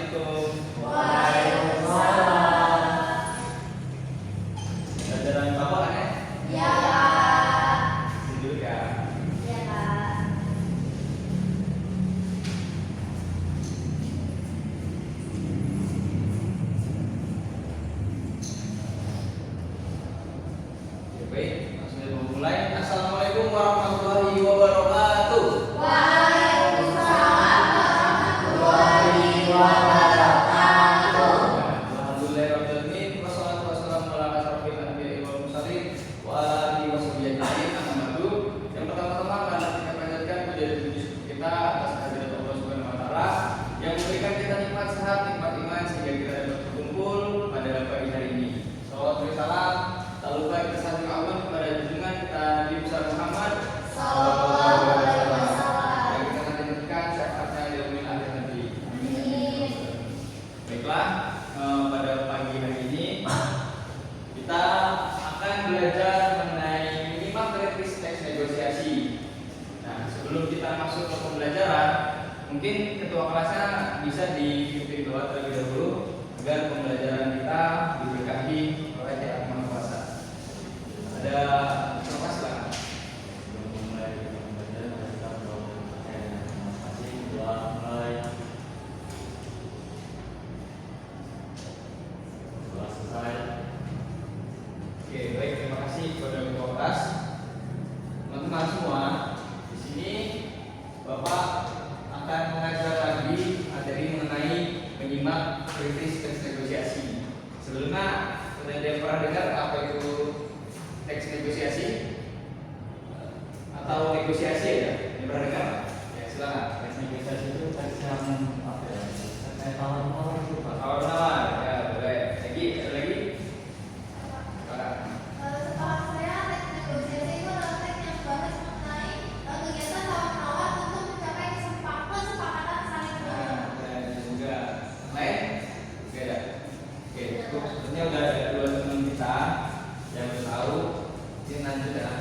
Assalamualaikum. Waalaikumsalam. Pelajaran Bapak kan ya? Ya, Kak. Duduk ya. Ya, Kak. Oke, baik, langsung kita mulai. Assalamualaikum warahmatullahi wabarakatuh. Waalaikumsalam warahmatullahi wabarakatuh. Alhamdulillahirrahmanirrahim. Wassalatu wassalamu ala asyrofil anbiya'i wal mursalin wa ala alihi washabihi ajma'in. Amma ba'du. Yang pertama-tama akan kita panjatkan puji dan puji syukur kita atas kehadirat Allah Subhanahu wa taala yang memberikan kita nikmat sehat, nikmat iman sehingga kita dapat berkumpul pada pagi hari ini. Shalawat dan salam tak lupa kita saling awal kepada junjungan kita Nabi besar Muhammad Sallallahu alaihi wasallam. yang kita nantikan syafaatnya di yaumil akhir nanti. Amin. Baiklah, pada pagi hari ini kita akan belajar mengenai menyimak kritis teks negosiasi. Nah, sebelum kita masuk ke pembelajaran, mungkin ketua kelasnya bisa dipimpin doa terlebih dahulu agar pembelajaran kita diberkahi oleh Yang Maha Kuasa. Ada apa silakan. Sebelum memulai pembelajaran kita berdoa terima kasih doa mulai doa selesai. Oke, baik, terima kasih kepada ketua kelas. Teman-teman semua, di sini Bapak akan mengajar lagi materi mengenai menyimak kritis teks negosiasi. Sebelumnya, sudah ada yang pernah dengar apa itu teks negosiasi? Atau negosiasi ya? Yang pernah dengar? Ya, silakan. Teks negosiasi itu teks yang apa ya? Terkait tawar-tawar itu Pak. Tawar-menawar, ya boleh. Lagi, ada lagi? Silakan. Setahu saya, teks negosiasi itu adalah teks yang bahas mengenai kegiatan tawar-menawar untuk mencapai kesepakatan saling Nah, dan juga lain? Oke, ya. Oke, cukup. Sebenarnya udah ada dua teman kita yang udah tahu. Ini lanjut ya.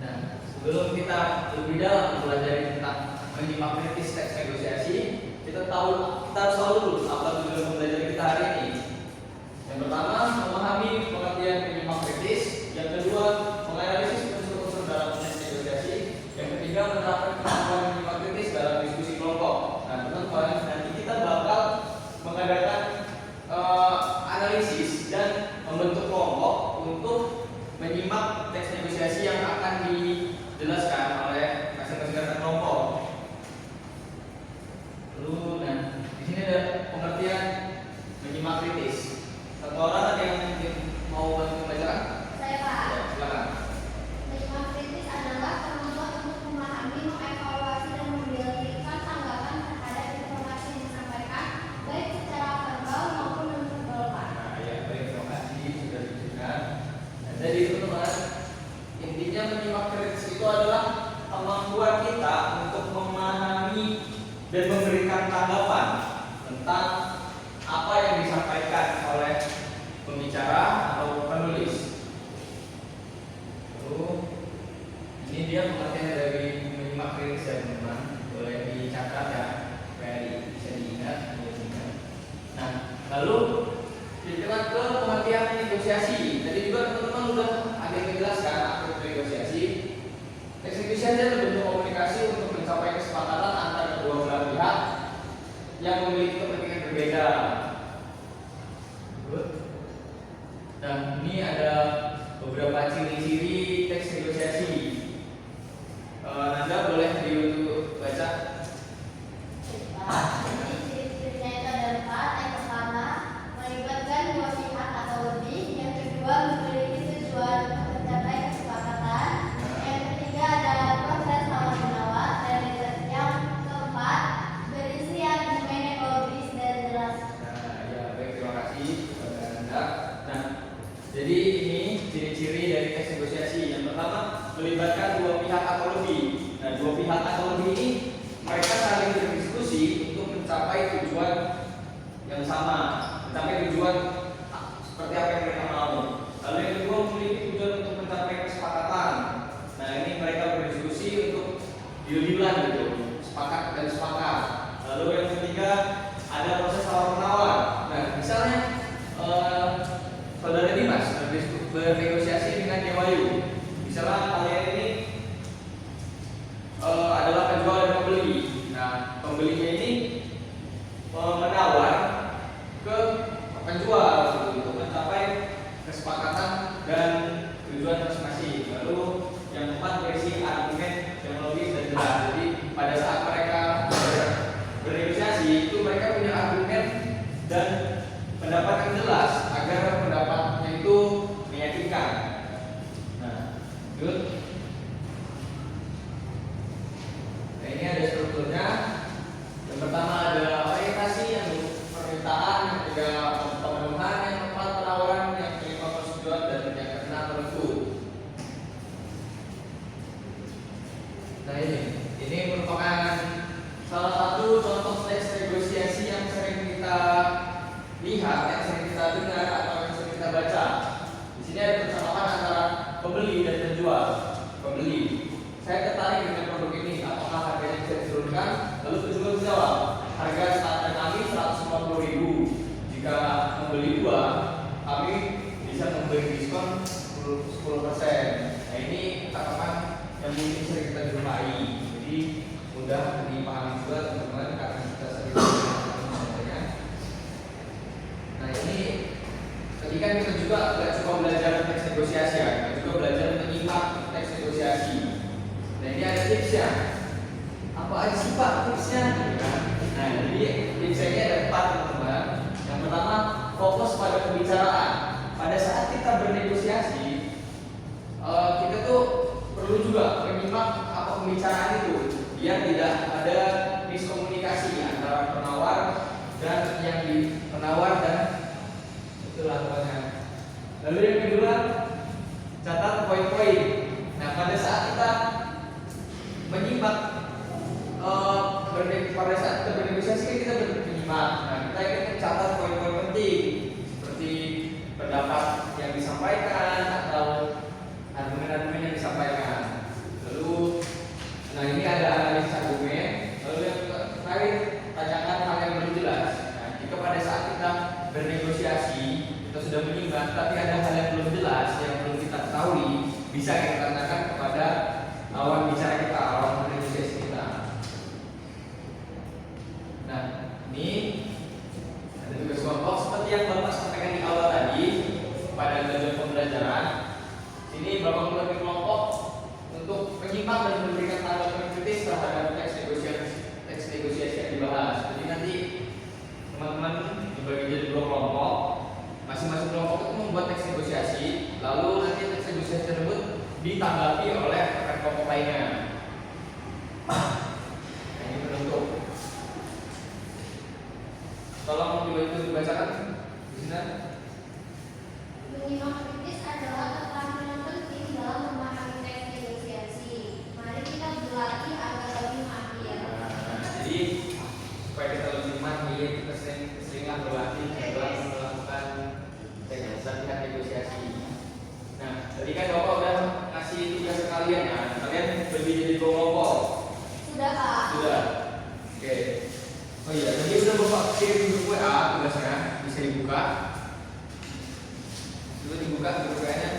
Nah, sebelum kita lebih dalam mempelajari tentang menyimak kritis teks negosiasi, kita harus tahu dulu apa tujuan pembelajaran kita hari ini. Yang pertama, memahami pengertian menyimak kritis. Yang kedua, menganalisis unsur-unsur dalam teks negosiasi. Yang ketiga, menerapkan kemampuan menyimak kritis dalam diskusi kelompok. Nah, teman-teman, nanti kita bakal mengadakan analisis dan membentuk kelompok untuk menyimak teks negosiasi yang akan dijelaskan oleh masing-masing rekan kelompok. Lalu, nah, di sini ada pengertian menyimak kritis. Satu orang ada yang mungkin mau bantu membacakan? Saya, Pak. Ya, silakan. Menyimak kritis adalah kemampuan untuk memahami, mengevaluasi, dan memberikan tanggapan terhadap informasi yang disampaikan, baik secara verbal maupun non-verbal, Pak. Nah, ya, baik, terima kasih sudah dijelaskan. Nah, jadi teman-teman, intinya menyimak kritis itu adalah kemampuan kita untuk memahami dan memberikan tanggapan tentang apa yang disampaikan oleh pembicara atau penulis. Lalu, ini dia pengertian dari menyimak kritis ya teman-teman. Boleh dicatat ya, supaya bisa diingat, boleh diingat. Nah, lalu kita ke pengertian negosiasi. Tadi juga teman-teman sudah ada yang menjelaskan apa itu negosiasi. Teks negosiasi adalah bentuk komunikasi untuk mencapai kesepakatan antara kedua belah pihak yang memiliki kepentingan berbeda. Dan ini ada beberapa ciri-ciri teks negosiasi. Nanda boleh dibantu baca? Ciri-cirinya itu ada 4. Yang pertama, melibatkan dua pihak atau lebih. Yang kedua, memiliki tujuan untuk mencapai kesepakatan. Yang ketiga ada proses tawar-menawar. Dan yang keempat, berisi argumen yang logis dan jelas. Nah, ya baik, terima kasih kepada Anda. Nah, jadi ini ciri-ciri dari teks negosiasi. Yang pertama, melibatkan dua pihak atau lebih. Nah, dua pihak atau lebih ini mereka saling berdiskusi untuk mencapai tujuan yang sama, mencapai tujuan seperti apa yang mereka mau. Lalu yang kedua, memiliki tujuan untuk mencapai kesepakatan. Nah, ini mereka berdiskusi untuk deal-dealan gitu, sepakat dan sepakat. Lalu yang ketiga, ada pembelinya ini menawar ke penjual untuk mencapai kesepakatan dan tujuan masing-masing. Lalu yang keempat berisi argumen yang logis dan jelas. Jadi pada saat mereka bernegosiasi itu mereka punya argumen dan pendapat yang jelas agar pendapatnya itu meyakinkan. Nah, good. Nah, ini ada strukturnya. Yang pertama ada orientasi, yang permintaan, yang ketiga pemenuhan, yang keempat penawaran, yang kelima persetujuan, dan yang keenam penentu. Nah ini merupakan salah satu contoh teks negosiasi yang sering kita lihat, yang sering kita dengar atau yang sering kita baca. Di sini ada percakapan antara pembeli dan penjual. Pembeli, saya tertarik dengan produk ini, apakah harganya bisa diturunkan? Lalu penjual menjawab, harga starter kami 150.000. Jika membeli 2, kami bisa memberi diskon 10%. Nah ini percakapan yang mungkin sering kita jumpai, jadi mudah dipahami juga teman-teman karena kita sering menggunakannya. Nah ini ketika kita juga nggak cuma belajar teks negosiasi ya, kita juga belajar menyimak teks negosiasi. Nah ini ada tipsnya. Apa aja sih Pak tipsnya? Nah jadi tipsnya ini ada 4 teman-teman. Yang pertama fokus pada pembicaraan. Pada saat kita bernegosiasi, kita tuh perlu juga menyimak apa pembicaraan itu biar tidak ada miskomunikasi antara penawar dan yang penawar dan itulah pokoknya. Lalu yang kedua, catat poin-poin. Nah pada saat kita menyimak pada saat kita bernegosiasi kan kita menyimak. Nah kita ingin mencatat poin-poin penting seperti pendapat yang disampaikan atau argumen-argumen yang disampaikan. Lalu, nah ini ada analisis argumen. Lalu yang terakhir, tanyakan hal yang belum jelas. Nah, jika pada saat kita bernegosiasi, kita sudah menyimak, tapi ada hal yang belum jelas, yang belum kita ketahui, bisa kita tanyakan kepada lawan bicara kita, lawan bernegosiasi kita. Nah, ini ada tugas kelompok seperti yang Bapak sampaikan di awal tadi pada tujuan pembelajaran. Ini Bapak membagi kelompok untuk menyimak dan memberikan tanggapan kritis terhadap teks negosiasi yang dibahas. Jadi nanti teman-teman dibagi jadi 2 kelompok. Masing-masing kelompok itu membuat teks negosiasi. Lalu nanti teks negosiasi tersebut ditanggapi oleh rekan kelompok lainnya. Nah, ini penutup. Tolong coba itu dibacakan di sini. Menyimak kritis adalah keterampilan penting dalam memahami teks negosiasi. Mari kita berlatih agar lebih mahir. Jadi supaya kita lebih mahir, kita seringlah berlatih dalam melakukan latihan negosiasi. Nah, tadi kan Bapak udah ngasih tugas ke kalian ya. Kalian bagi jadi 2 kelompok. Sudah Pak. Sudah. Oke. Oh iya, tadi udah Bapak kirim grup WA tugasnya, bisa dibuka. Coba dibuka grup WA-nya.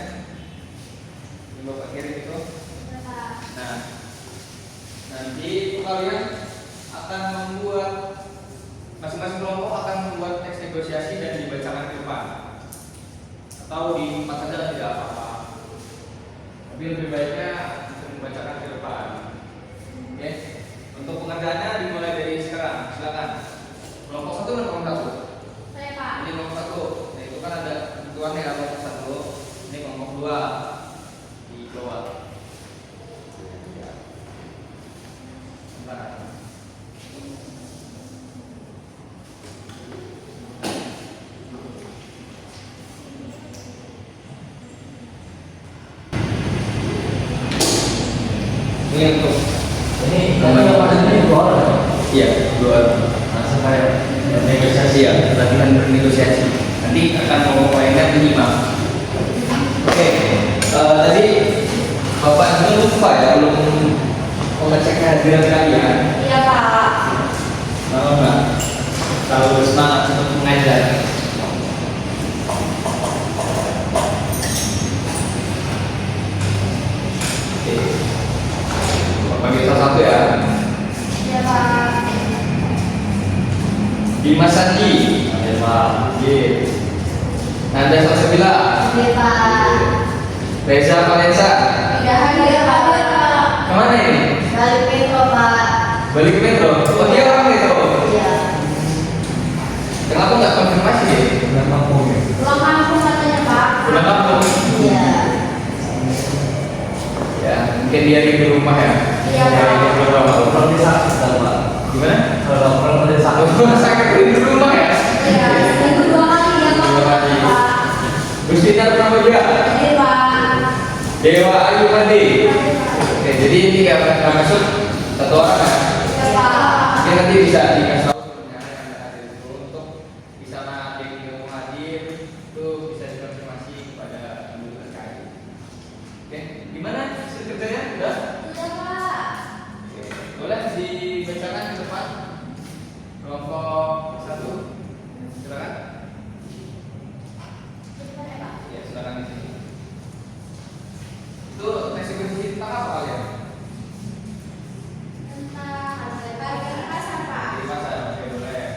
Ini Bapak kirim itu. Sudah Pak. Nah, nanti kalian akan membuat masing-masing kelompok akan membuat teks negosiasi dan dibacakan ke depan. Atau di tempat saja tidak apa-apa. Tapi lebih baiknya untuk membacakan ke depan. Oke. Untuk pengerjaannya dimulai dari sekarang. Silakan. Kelompok 1 dan kelompok 1. Saya Pak. Ini kelompok 1. Nah, itu kan ada ketentuannya kelompok 1. Ini kelompok 2 di bawah. Sebentar. Ini untuk ini ini 2 orang. Iya, 2 orang. Nah, supaya negosiasi ya, latihan bernegosiasi. Nanti akan mau lainnya menyimak. Oke, tadi Bapak juga lupa ya belum mengecek kehadiran kalian. Iya Pak. Mau nggak? Tahu semangat untuk mengajar. Oke. Bapak kita satu ya. Iya Pak. Dimas Sandi. Oke Pak. Oke. Nanda Salsabila. Iya Pak. Reza Valensa. Iya Pak. Kemana ini? Balik Metro Pak. Balik ke Metro. Oh dia orang Metro. Iya. Kenapa nggak konfirmasi ya? Pulang kampung ya. Pulang kampung katanya Pak. Pulang kampung. Iya. Ya, mungkin dia di rumah ya. Iya Pak. Kalau di sakit kan Pak. Gimana? Kalau di sakit. Aku sakit di rumah ya. Iya. Seminggu 2 kali dia Pak. Dua kali. Pak. Gustinar nama dia. Iya Pak. Dewa Ayu Pandi. Oke, jadi ini nggak masuk satu orang ya. Iya Pak. Mungkin nanti bisa dikasih tahu sebenarnya yang ada itu untuk bisa ada yang mau hadir itu bisa dikonfirmasi kepada guru terkait. Oke, gimana sekretarnya? Udah? Iya Pak. Oke, boleh dibacakan ke depan kelompok 1. Silakan. Sebentar ya Pak. Ya, silakan di sini. Itu eksekusi tentang apa kalian? Tentang hasil bagian pasar Pak. Di pasar, oke boleh.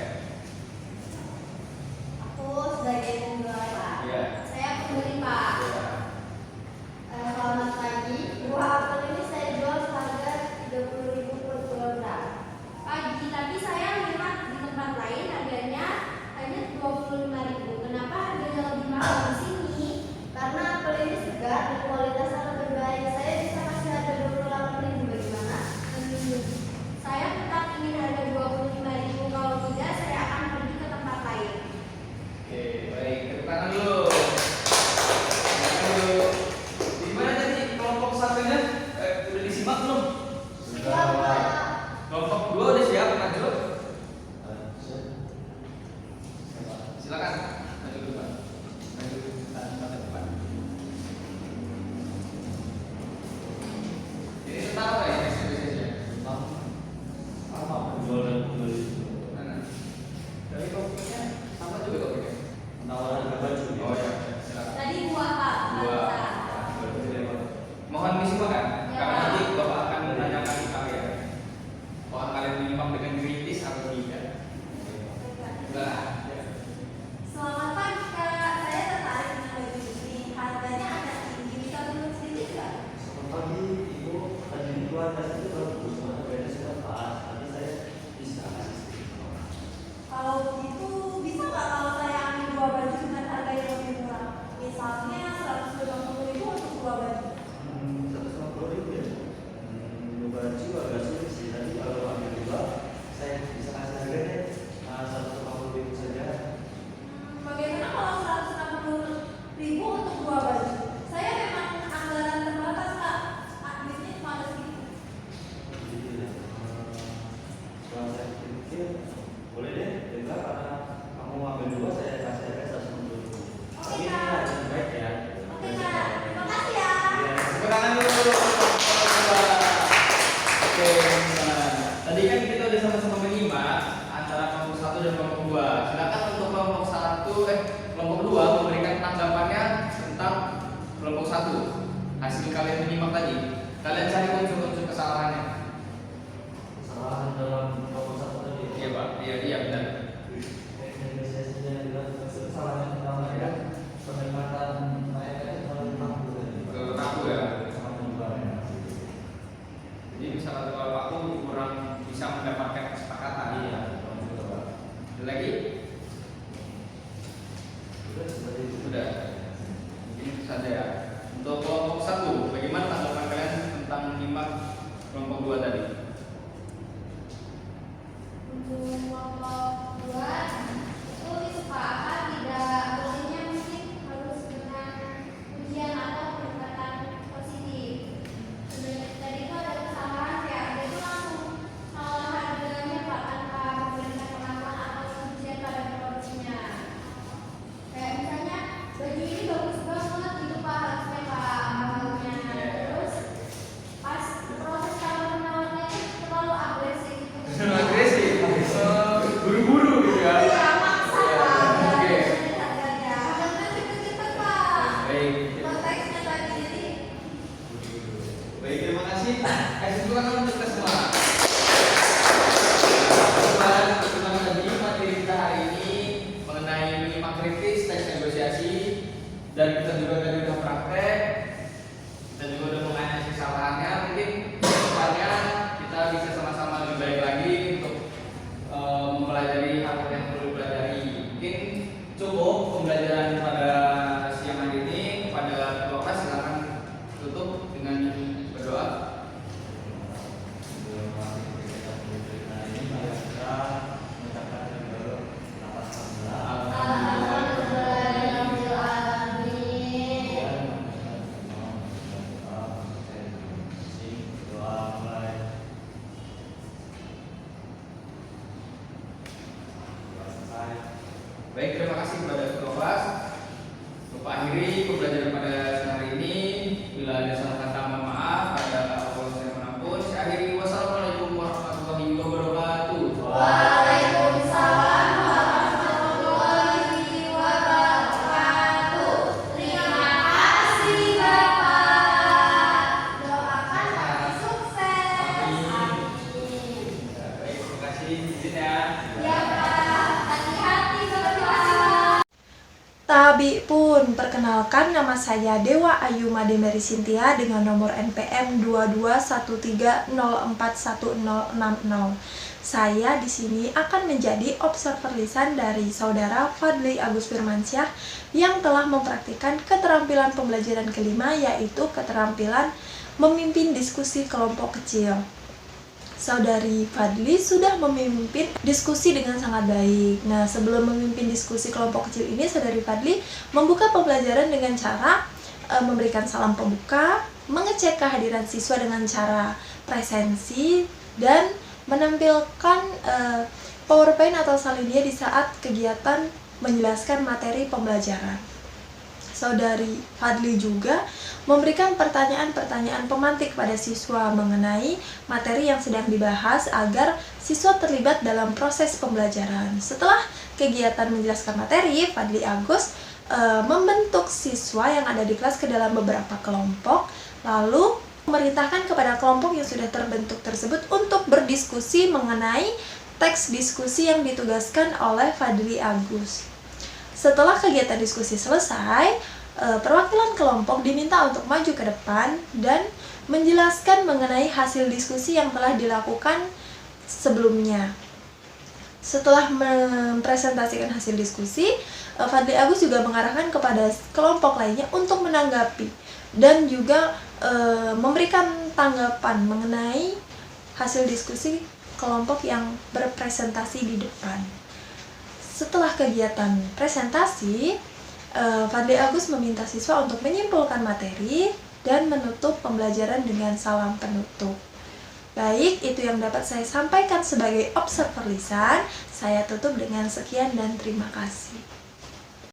Aku sebagai penjual Pak. Iya. Saya pembeli Pak. Ya. Selamat pagi. Buah apel ini saya jual seharga 30.000 per kilogram. Pagi, tapi saya lihat di tempat lain harganya hanya 25.000. Kenapa harganya lebih mahal di sini? Karena apel ini segar dan kualitasnya lebih baik. Saya bisa kasih harga 28.000. Bagaimana? Saya tetap ingin harga 25.000. Kalau tidak, saya akan pergi ke tempat lain. Oke, baik. Tepuk tangan dulu. Tepuk tangan dulu. Di mana tadi kelompok satunya? Udah disimak belum? Siap, Pak. Kelompok 2 udah siap, lanjut. Silakan. Lanjut dulu, Pak. Lanjut ke depan. Ini tentang apa ya eksekusinya? Apa penjual dan pembeli? Nah, dari topiknya sama juga topiknya. Penawaran harga baju. Oh ya, silakan. Tadi buah Pak. Dua. Barusan. Mohon disimak Ya, karena Pak. nanti Bapak akan menanyakan ke kalian. Apakah kalian menyimak dengan kritis atau tidak? Nah, ya. Selamat pagi Kak, saya tertarik dengan baju ini. Harganya agak tinggi, bisa turun sedikit nggak? Selamat pagi Ibu. Tadi itu atas itu bagus. Mana beda sudah pas. Nanti saya bisa kasih sedikit. Kalau begitu, bisa nggak kalau saya ambil dua baju dengan harga yang lebih murah? Misalnya 150.000 untuk dua baju. 150.000 ya. Baju agak sulit sih. Tapi kalau ambil dua, saya bisa kasih harganya 150.000 saja. Bagaimana kalau 160.000 untuk dua baju? Saya memang anggaran terbatas Kak. Duitnya cuma ada segitu. Gitu ya. Kalau saya pikir boleh deh, juga karena kamu ambil dua, saya kasih harga 150.000. Oke, Tapi ini Kak. harga baik ya. Oke Kak, terima kasih ya. Iya. Tepuk tangan dulu. Oke, nah, tadi kan kita udah sama-sama menyimak antara kelompok 1 dan kelompok 2. Silakan untuk kelompok 1, kelompok 2 memberikan tanggapannya tentang kelompok 1. Hasil kalian menyimak tadi. Kalian cari unsur-unsur kesalahannya. Kesalahan dalam kelompok satu tadi. Iya, Pak. Iya benar. Negosiasinya juga kesalahan yang pertama ya, pendekatan mereka itu terlalu kaku tadi. Ke aku ya. Sangat menjual ya. Jadi misalnya kalau aku kurang bisa mendapatkan kesepakatan. Iya, kalau juga Pak. Ada lagi? Sudah seperti itu. Sudah. Ini saja ya. Untuk kelompok 1, bagaimana tanggapan kalian tentang menyimak kelompok 2 tadi? Untuk kelompok 2 itu disepakati tidak bolehnya musik harus dengan ujian atau pendekatan positif. Sebenarnya tadi itu ada kesalahan ya, dia itu langsung kalau harganya Pak tanpa memberikan pengakuan atau ujian pada produksinya. Kayak misalnya baju ini bagus banget itu Pak harusnya Pak bahannya. Terus pas proses cara menawarnya itu terlalu agresif. Agresif. Buru-buru Dan kita juga tadi udah praktek, kita juga udah menganalisis kesalahannya. Mungkin kedepannya kita bisa sama-sama lebih baik lagi untuk mempelajari hal yang perlu dipelajari. Mungkin cukup pembelajaran pada siang hari ini. Kepada ketua kelas silakan tutup dengan berdoa. Baik, terima kasih kepada ketua kelas. Untuk akhiri pembelajaran pada siang hari ini, bila ada salah kata mohon maaf, ada Allah yang mengampun. Saya akhiri, wassalamualaikum warahmatullahi wabarakatuh. Waalaikumsalam warahmatullahi wabarakatuh. Terima kasih Bapak. Doakan kami sukses. Amin. Baik, terima kasih. Izin ya. Ya Pak, hati-hati Bapak. Tabi pun, perkenalkan nama saya Dewa Ayu Made Mary Cynthia dengan nomor NPM 2213041060. Saya di sini akan menjadi observer lisan dari Saudara Fadli Agus Firmansyah yang telah mempraktikkan keterampilan pembelajaran kelima, yaitu keterampilan memimpin diskusi kelompok kecil. Saudari Fadli sudah memimpin diskusi dengan sangat baik. Nah, sebelum memimpin diskusi kelompok kecil ini, Saudari Fadli membuka pembelajaran dengan cara memberikan salam pembuka, mengecek kehadiran siswa dengan cara presensi, dan menampilkan PowerPoint atau salin dia di saat kegiatan menjelaskan materi pembelajaran. Saudari Fadli juga memberikan pertanyaan-pertanyaan pemantik pada siswa mengenai materi yang sedang dibahas agar siswa terlibat dalam proses pembelajaran. Setelah kegiatan menjelaskan materi, Fadli Agus membentuk siswa yang ada di kelas ke dalam beberapa kelompok, lalu memerintahkan kepada kelompok yang sudah terbentuk tersebut untuk berdiskusi mengenai teks diskusi yang ditugaskan oleh Fadli Agus. Setelah kegiatan diskusi selesai, perwakilan kelompok diminta untuk maju ke depan dan menjelaskan mengenai hasil diskusi yang telah dilakukan sebelumnya. Setelah mempresentasikan hasil diskusi, Fadli Agus juga mengarahkan kepada kelompok lainnya untuk menanggapi dan juga memberikan tanggapan mengenai hasil diskusi kelompok yang berpresentasi di depan. Setelah kegiatan presentasi, Fadli Agus meminta siswa untuk menyimpulkan materi dan menutup pembelajaran dengan salam penutup. Baik, itu yang dapat saya sampaikan sebagai observer lisan. Saya tutup dengan sekian dan terima kasih.